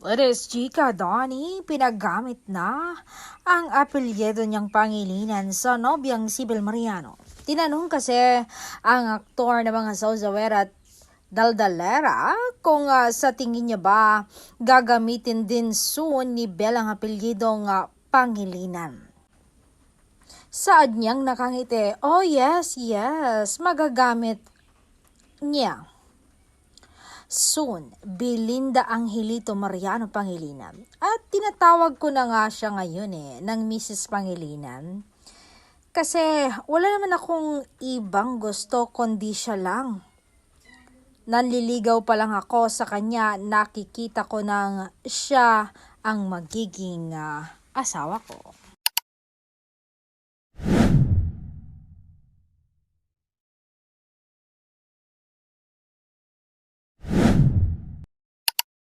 Let's chika, Donnie, pinagamit na ang apelyido niyang Pangilinan sa nobyang si Bel Mariano. Tinanong kasi ang aktor na mga Sauzawera at Daldalera kung sa tingin niya ba gagamitin din soon ni Bel ang apelyidong Pangilinan. Saad niyang nakangiti, oh yes, magagamit niya. Soon, Belinda Angelito Mariano Pangilinan. At tinatawag ko na nga siya ngayon ng Mrs. Pangilinan. Kasi wala naman akong ibang gusto kundi siya lang. Nanliligaw pa lang ako sa kanya, nakikita ko nang siya ang magiging asawa ko.